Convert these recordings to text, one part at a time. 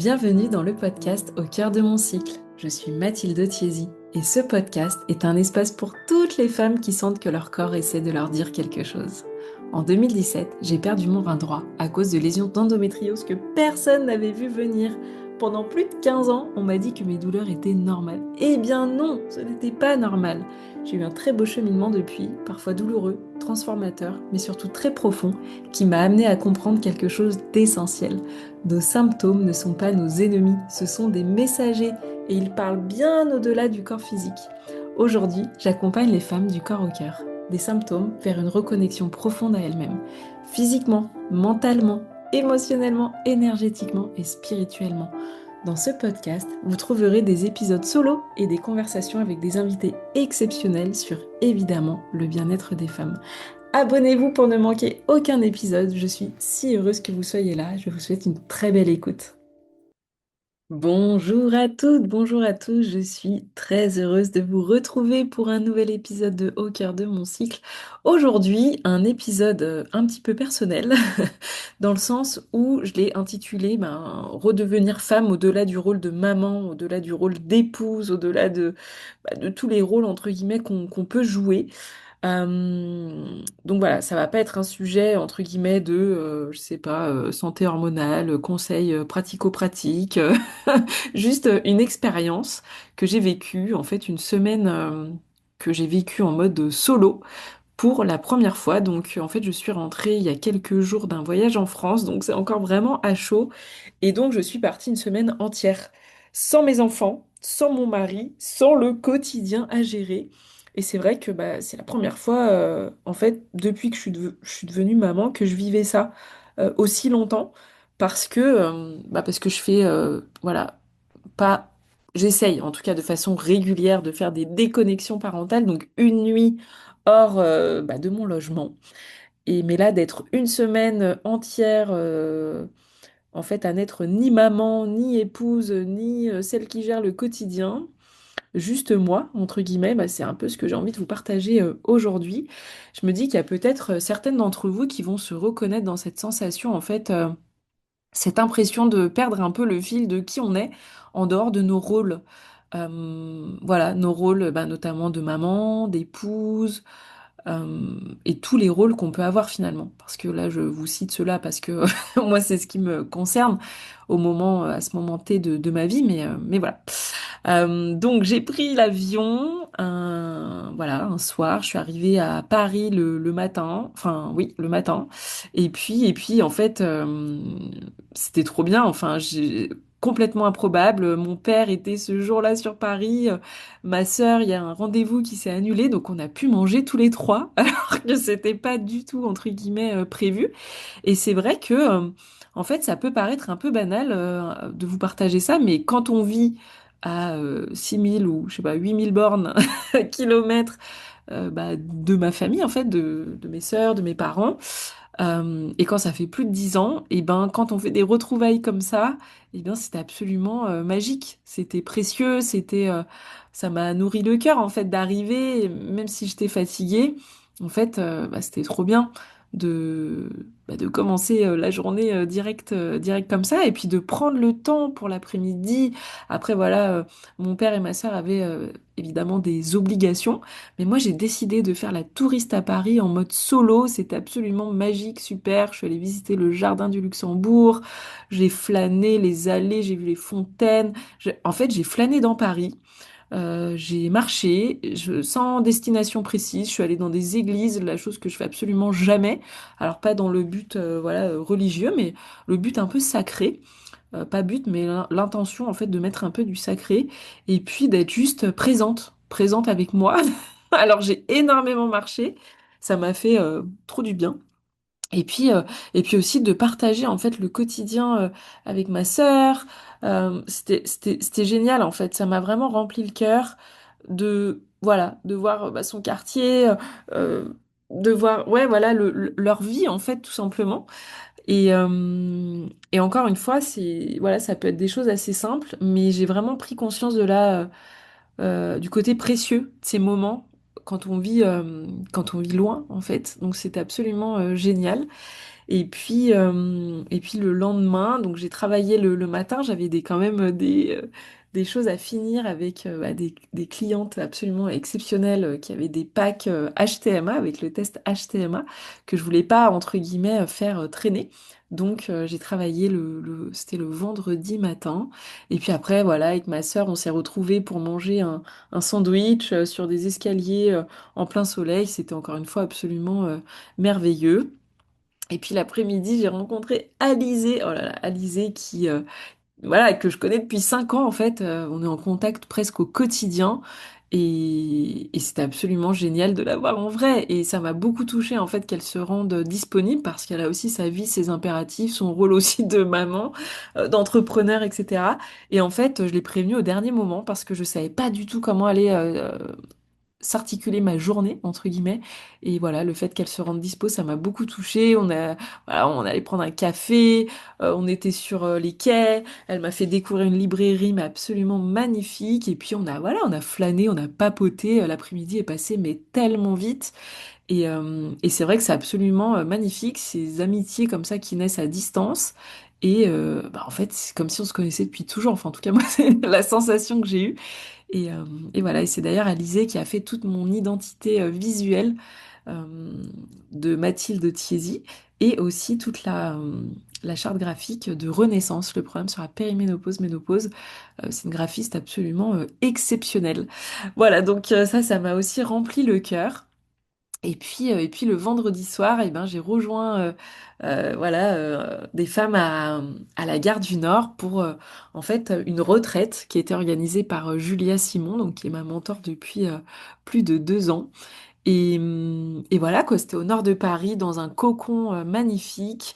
Bienvenue dans le podcast Au cœur de mon cycle. Je suis Mathilde Thiésy et ce podcast est un espace pour toutes les femmes qui sentent que leur corps essaie de leur dire quelque chose. En 2017, j'ai perdu mon rein droit à cause de lésions d'endométriose que personne n'avait vu venir. Pendant plus de 15 ans, on m'a dit que mes douleurs étaient normales. Eh bien non, ce n'était pas normal. J'ai eu un très beau cheminement depuis, parfois douloureux, transformateur, mais surtout très profond, qui m'a amené à comprendre quelque chose d'essentiel. Nos symptômes ne sont pas nos ennemis, ce sont des messagers et ils parlent bien au-delà du corps physique. Aujourd'hui, j'accompagne les femmes du corps au cœur, des symptômes vers une reconnexion profonde à elles-mêmes, physiquement, mentalement, émotionnellement, énergétiquement et spirituellement. Dans ce podcast, vous trouverez des épisodes solo et des conversations avec des invités exceptionnels sur évidemment le bien-être des femmes. Abonnez-vous pour ne manquer aucun épisode. Je suis si heureuse que vous soyez là. Je vous souhaite une très belle écoute. Bonjour à toutes, bonjour à tous. Je suis très heureuse de vous retrouver pour un nouvel épisode de Au cœur de mon cycle. Aujourd'hui, un épisode un petit peu personnel, dans le sens où je l'ai intitulé Redevenir femme au-delà du rôle de maman, au-delà du rôle d'épouse, au-delà de tous les rôles entre guillemets qu'on peut jouer. Donc voilà, ça va pas être un sujet entre guillemets de, je sais pas, santé hormonale, conseils pratico-pratiques, juste une expérience que j'ai vécue, en fait une semaine que j'ai vécue en mode solo pour la première fois. Donc en fait je suis rentrée il y a quelques jours d'un voyage en France, donc c'est encore vraiment à chaud. Et donc je suis partie une semaine entière sans mes enfants, sans mon mari, sans le quotidien à gérer. Et c'est vrai que c'est la première fois, en fait, depuis que je suis devenue maman, que je vivais ça aussi longtemps, parce que je fais, voilà, pas, j'essaye en tout cas de façon régulière de faire des déconnexions parentales, donc une nuit hors de mon logement. Et mais là, d'être une semaine entière, en fait, à n'être ni maman, ni épouse, ni celle qui gère le quotidien, juste moi, entre guillemets, c'est un peu ce que j'ai envie de vous partager aujourd'hui. Je me dis qu'il y a peut-être certaines d'entre vous qui vont se reconnaître dans cette sensation, en fait, cette impression de perdre un peu le fil de qui on est en dehors de nos rôles. Voilà, nos rôles, notamment de maman, d'épouse, et tous les rôles qu'on peut avoir finalement. Parce que là, je vous cite cela parce que moi, c'est ce qui me concerne au moment, à ce moment T de ma vie, mais voilà. Donc j'ai pris l'avion, voilà, un soir, je suis arrivée à Paris le matin, enfin oui, le matin, et puis en fait, c'était trop bien, enfin, j'ai complètement improbable. Mon père était ce jour-là sur Paris, ma sœur, il y a un rendez-vous qui s'est annulé, donc on a pu manger tous les trois, alors que c'était pas du tout entre guillemets prévu. Et c'est vrai que en fait, ça peut paraître un peu banal de vous partager ça, mais quand on vit à 6000 ou je sais pas 8000 bornes kilomètres de ma famille en fait, de mes sœurs, de mes parents, et quand ça fait plus de 10 ans, et ben quand on fait des retrouvailles comme ça, et bien c'était absolument magique, c'était précieux, ça m'a nourri le cœur en fait d'arriver, même si j'étais fatiguée, en fait c'était trop bien de de commencer la journée direct comme ça et puis de prendre le temps pour l'après-midi. Après voilà, mon père et ma sœur avaient évidemment des obligations. Mais moi, j'ai décidé de faire la touriste à Paris en mode solo. C'était absolument magique, super. Je suis allée visiter le jardin du Luxembourg. J'ai flâné les allées, j'ai vu les fontaines. En fait, j'ai flâné dans Paris. J'ai marché sans destination précise. Je suis allée dans des églises, la chose que je fais absolument jamais. Alors pas dans le but voilà religieux, mais le but un peu sacré. Pas but, mais l'intention en fait de mettre un peu du sacré et puis d'être juste présente avec moi. Alors j'ai énormément marché, ça m'a fait trop du bien. Et puis aussi de partager en fait le quotidien avec ma sœur. C'était génial en fait, ça m'a vraiment rempli le cœur de voilà de voir son quartier, euh, de voir ouais voilà leur vie en fait tout simplement. Et encore une fois, voilà, ça peut être des choses assez simples, mais j'ai vraiment pris conscience du côté précieux de ces moments quand on vit loin, en fait. Donc c'était absolument génial. Et puis le lendemain, donc j'ai travaillé le matin, j'avais quand même des choses à finir avec des clientes absolument exceptionnelles qui avaient des packs HTMA avec le test HTMA que je voulais pas, entre guillemets, faire traîner. Donc j'ai travaillé c'était le vendredi matin. Et puis après, voilà, avec ma sœur, on s'est retrouvés pour manger un sandwich sur des escaliers en plein soleil. C'était encore une fois absolument merveilleux. Et puis l'après-midi, j'ai rencontré Alizé, oh là là, Alizé qui, voilà, que je connais depuis 5 ans en fait. On est en contact presque au quotidien. Et c'était absolument génial de la voir en vrai. Et ça m'a beaucoup touchée en fait qu'elle se rende disponible parce qu'elle a aussi sa vie, ses impératifs, son rôle aussi de maman, d'entrepreneur, etc. Et en fait, je l'ai prévenue au dernier moment parce que je savais pas du tout comment aller s'articuler ma journée, entre guillemets. Et voilà, le fait qu'elle se rende dispo, ça m'a beaucoup touchée. Voilà, on allait prendre un café, on était sur les quais, elle m'a fait découvrir une librairie mais absolument magnifique. Et puis voilà, on a flâné, on a papoté. L'après-midi est passé mais tellement vite. Et c'est vrai que c'est absolument magnifique, ces amitiés comme ça qui naissent à distance. Et en fait, c'est comme si on se connaissait depuis toujours. Enfin, en tout cas, moi, c'est la sensation que j'ai eue. Et voilà, et c'est d'ailleurs Alizé qui a fait toute mon identité visuelle euh, de Mathilde Thiésy et aussi toute la charte graphique de Renaissance, le programme sur la périménopause, ménopause. C'est une graphiste absolument exceptionnelle. Voilà, donc ça m'a aussi rempli le cœur. Et puis le vendredi soir, eh ben, j'ai rejoint voilà, des femmes à la gare du Nord pour en fait une retraite qui a été organisée par Julia Simon, donc qui est ma mentor depuis plus de 2 ans. Et voilà quoi, c'était au nord de Paris, dans un cocon magnifique.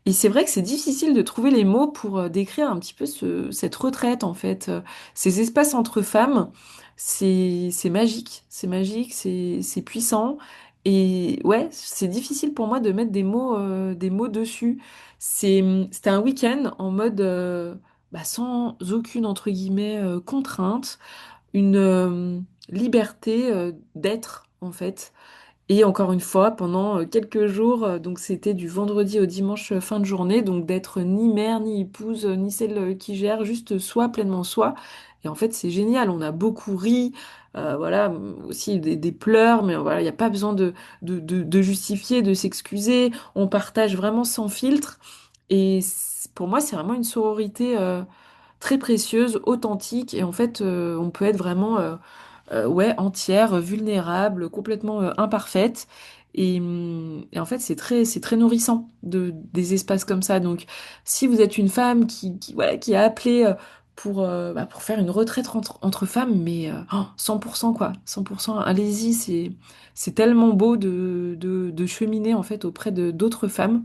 Et c'est vrai que c'est difficile de trouver les mots pour décrire un petit peu cette retraite en fait. Ces espaces entre femmes, c'est magique, c'est puissant. Et ouais, c'est difficile pour moi de mettre des mots dessus. C'était un week-end en mode sans aucune entre guillemets contrainte, une liberté d'être en fait. Et encore une fois, pendant quelques jours, donc c'était du vendredi au dimanche fin de journée, donc d'être ni mère, ni épouse, ni celle qui gère, juste soi, pleinement soi. Et en fait, c'est génial, on a beaucoup ri, voilà, aussi des pleurs, mais voilà, il n'y a pas besoin de justifier, de s'excuser. On partage vraiment sans filtre. Et pour moi, c'est vraiment une sororité très précieuse, authentique, et en fait, on peut être vraiment ouais, entière, vulnérable, complètement imparfaite. Et en fait, c'est très nourrissant des espaces comme ça. Donc, si vous êtes une femme voilà, qui a appelé pour faire une retraite entre femmes, mais 100% quoi, 100%, allez-y, c'est tellement beau de cheminer en fait auprès de d'autres femmes.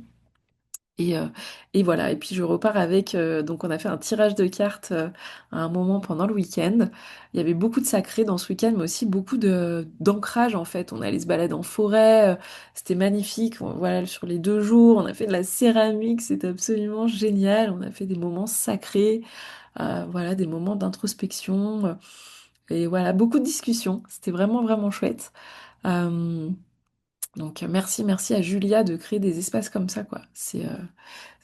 Et, euh, et voilà, et puis je repars avec, donc on a fait un tirage de cartes à un moment pendant le week-end. Il y avait beaucoup de sacrés dans ce week-end, mais aussi beaucoup d'ancrage en fait. On allait se balader en forêt, c'était magnifique. Voilà, sur les 2 jours, on a fait de la céramique, c'était absolument génial. On a fait des moments sacrés, voilà, des moments d'introspection, et voilà, beaucoup de discussions. C'était vraiment, vraiment chouette. Donc merci à Julia de créer des espaces comme ça, quoi. C'est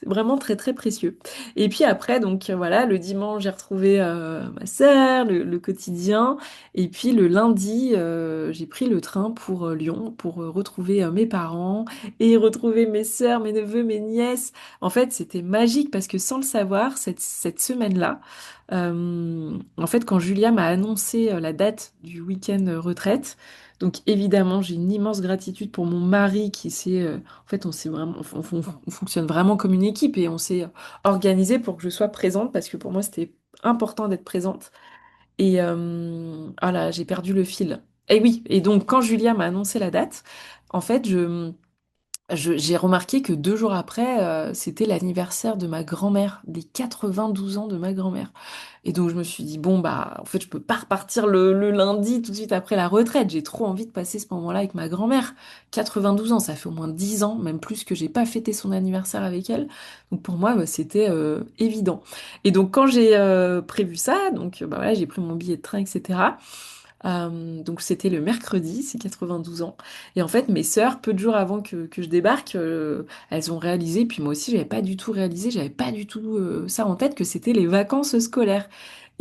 vraiment très très précieux. Et puis après, donc voilà, le dimanche, j'ai retrouvé ma sœur, le quotidien. Et puis le lundi, j'ai pris le train pour Lyon pour retrouver mes parents et retrouver mes sœurs, mes neveux, mes nièces. En fait, c'était magique parce que sans le savoir, cette semaine-là, en fait, quand Julia m'a annoncé la date du week-end retraite, donc évidemment, j'ai une immense gratitude pour mon mari qui s'est en fait, on s'est vraiment, on fonctionne vraiment comme une équipe et on s'est organisé pour que je sois présente parce que pour moi, c'était important d'être présente. Et ah là, j'ai perdu le fil. Et oui, et donc quand Julia m'a annoncé la date, en fait, j'ai remarqué que 2 jours après, c'était l'anniversaire de ma grand-mère, des 92 ans de ma grand-mère. Et donc je me suis dit, bon, bah, en fait, je peux pas repartir le lundi tout de suite après la retraite. J'ai trop envie de passer ce moment-là avec ma grand-mère. 92 ans, ça fait au moins 10 ans, même plus que j'ai pas fêté son anniversaire avec elle. Donc pour moi, bah, c'était évident. Et donc quand j'ai prévu ça, donc bah voilà, j'ai pris mon billet de train, etc. Donc c'était le mercredi, c'est 92 ans. Et en fait, mes sœurs, peu de jours avant que je débarque, elles ont réalisé, puis moi aussi, j'avais pas du tout réalisé, j'avais pas du tout ça en tête, que c'était les vacances scolaires.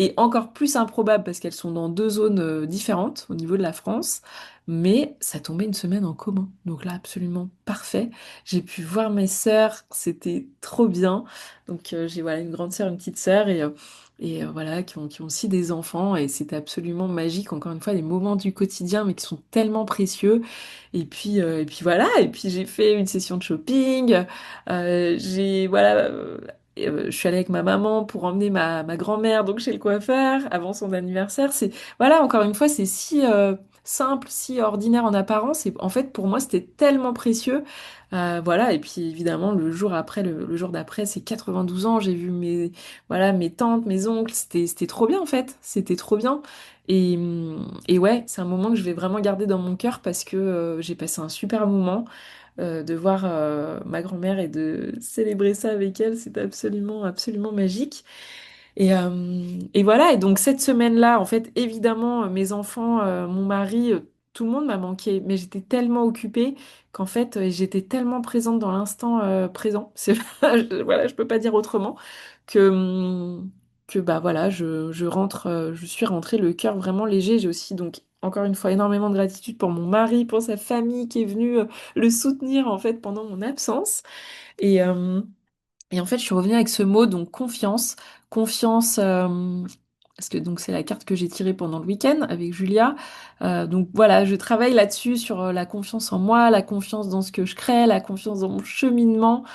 Et encore plus improbable parce qu'elles sont dans deux zones différentes au niveau de la France, mais ça tombait une semaine en commun. Donc là, absolument parfait. J'ai pu voir mes sœurs, c'était trop bien. Donc j'ai voilà une grande sœur, une petite sœur et voilà qui ont aussi des enfants et c'était absolument magique. Encore une fois, des moments du quotidien mais qui sont tellement précieux. Et puis voilà. Et puis j'ai fait une session de shopping. J'ai voilà. Je suis allée avec ma maman pour emmener ma grand-mère donc chez le coiffeur avant son anniversaire. C'est voilà, encore une fois, c'est si simple, si ordinaire en apparence. Et en fait, pour moi, c'était tellement précieux. Voilà, et puis évidemment, le jour après, le jour d'après, c'est 92 ans. J'ai vu voilà, mes tantes, mes oncles. C'était trop bien, en fait. C'était trop bien. Et ouais, c'est un moment que je vais vraiment garder dans mon cœur parce que j'ai passé un super moment de voir ma grand-mère et de célébrer ça avec elle. C'était absolument, absolument magique. Et voilà, et donc cette semaine-là, en fait, évidemment, mes enfants, mon mari, tout le monde m'a manqué, mais j'étais tellement occupée qu'en fait, j'étais tellement présente dans l'instant présent, voilà, je peux pas dire autrement, que, que bah voilà, je rentre, je suis rentrée le cœur vraiment léger. J'ai aussi donc encore une fois énormément de gratitude pour mon mari, pour sa famille qui est venue le soutenir en fait pendant mon absence. Et, euh, et en fait, je suis revenue avec ce mot, donc confiance. Confiance, parce que donc c'est la carte que j'ai tirée pendant le week-end avec Julia. Donc voilà, je travaille là-dessus sur la confiance en moi, la confiance dans ce que je crée, la confiance dans mon cheminement.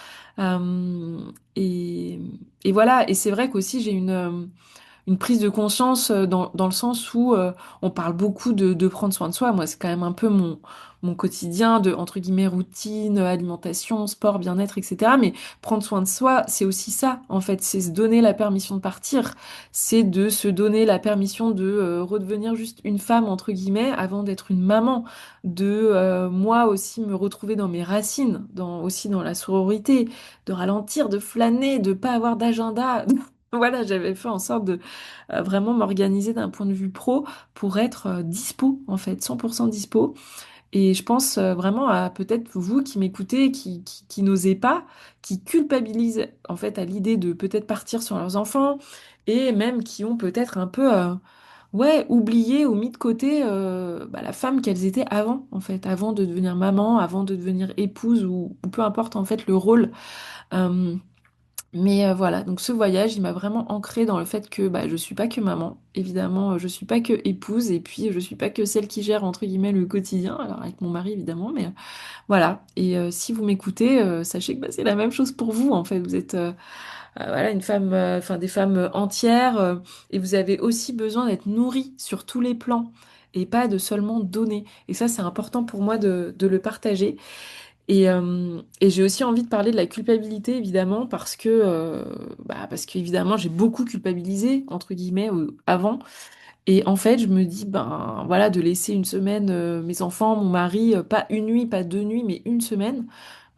Euh, et, et voilà, et c'est vrai qu'aussi j'ai une prise de conscience dans le sens où on parle beaucoup de prendre soin de soi. Moi, c'est quand même un peu mon quotidien de, entre guillemets, routine, alimentation, sport, bien-être, etc. Mais prendre soin de soi, c'est aussi ça, en fait. C'est se donner la permission de partir. C'est de se donner la permission de redevenir juste une femme, entre guillemets, avant d'être une maman. De, moi aussi, me retrouver dans mes racines, aussi dans la sororité, de ralentir, de flâner, de pas avoir d'agenda. Voilà, j'avais fait en sorte de vraiment m'organiser d'un point de vue pro pour être dispo, en fait, 100% dispo. Et je pense vraiment à peut-être vous qui m'écoutez, qui n'osez pas, qui culpabilisent en fait à l'idée de peut-être partir sur leurs enfants et même qui ont peut-être un peu ouais, oublié ou mis de côté bah, la femme qu'elles étaient avant, en fait, avant de devenir maman, avant de devenir épouse ou peu importe en fait le rôle. Euh, mais voilà, donc ce voyage, il m'a vraiment ancré dans le fait que bah, je suis pas que maman, évidemment, je suis pas que épouse, et puis je suis pas que celle qui gère, entre guillemets, le quotidien, alors avec mon mari, évidemment, mais voilà. Et si vous m'écoutez, sachez que bah, c'est la même chose pour vous, en fait. Vous êtes voilà, une femme, enfin des femmes entières, et vous avez aussi besoin d'être nourrie sur tous les plans, et pas de seulement donner. Et ça, c'est important pour moi de le partager. Et j'ai aussi envie de parler de la culpabilité, évidemment, parce que évidemment, j'ai beaucoup culpabilisé, entre guillemets, avant. Et en fait, je me dis, ben voilà, de laisser une semaine mes enfants, mon mari, pas une nuit, pas deux nuits, mais une semaine.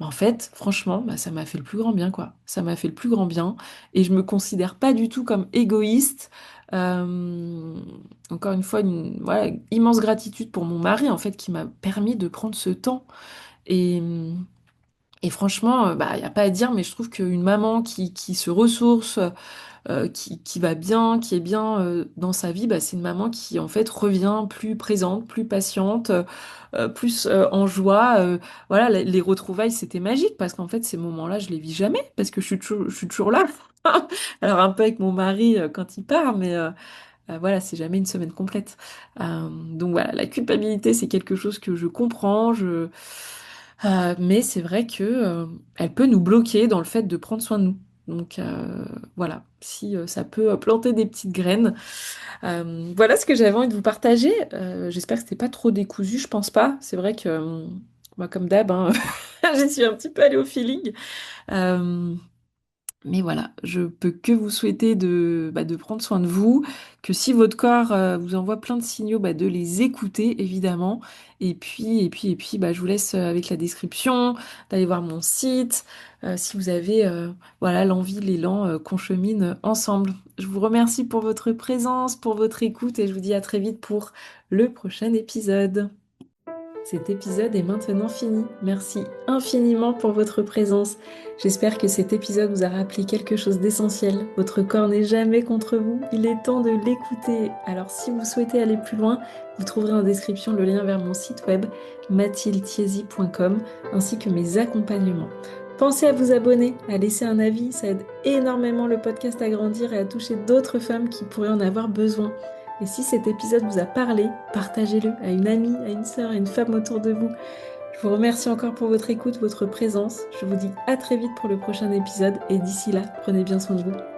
Ben, en fait, franchement, bah, ça m'a fait le plus grand bien, quoi. Ça m'a fait le plus grand bien. Et je me considère pas du tout comme égoïste. Euh, Encore une fois, voilà, immense gratitude pour mon mari, en fait, qui m'a permis de prendre ce temps. Et, et franchement, bah, il n'y a pas à dire, mais je trouve qu'une maman qui se ressource, qui va bien, qui est bien dans sa vie, bah, c'est une maman qui en fait revient plus présente, plus patiente, plus en joie. Voilà, les retrouvailles, c'était magique parce qu'en fait, ces moments-là, je les vis jamais parce que je suis toujours là. Alors un peu avec mon mari quand il part, mais voilà, c'est jamais une semaine complète. Donc voilà, la culpabilité, c'est quelque chose que je comprends, mais c'est vrai que elle peut nous bloquer dans le fait de prendre soin de nous. Donc voilà, si ça peut planter des petites graines. Voilà ce que j'avais envie de vous partager. J'espère que c'était pas trop décousu, je pense pas. C'est vrai que moi, comme d'hab, hein, j'y suis un petit peu allée au feeling. Euh, Mais voilà, je peux que vous souhaiter de prendre soin de vous, que si votre corps vous envoie plein de signaux, de les écouter évidemment. Et puis, je vous laisse avec la description, d'aller voir mon site, si vous avez voilà, l'envie, l'élan qu'on chemine ensemble. Je vous remercie pour votre présence, pour votre écoute et je vous dis à très vite pour le prochain épisode. Cet épisode est maintenant fini. Merci infiniment pour votre présence. J'espère que cet épisode vous a rappelé quelque chose d'essentiel. Votre corps n'est jamais contre vous, il est temps de l'écouter. Alors si vous souhaitez aller plus loin, vous trouverez en description le lien vers mon site web mathildethiesi.com ainsi que mes accompagnements. Pensez à vous abonner, à laisser un avis, ça aide énormément le podcast à grandir et à toucher d'autres femmes qui pourraient en avoir besoin. Et si cet épisode vous a parlé, partagez-le à une amie, à une sœur, à une femme autour de vous. Je vous remercie encore pour votre écoute, votre présence. Je vous dis à très vite pour le prochain épisode et d'ici là, prenez bien soin de vous.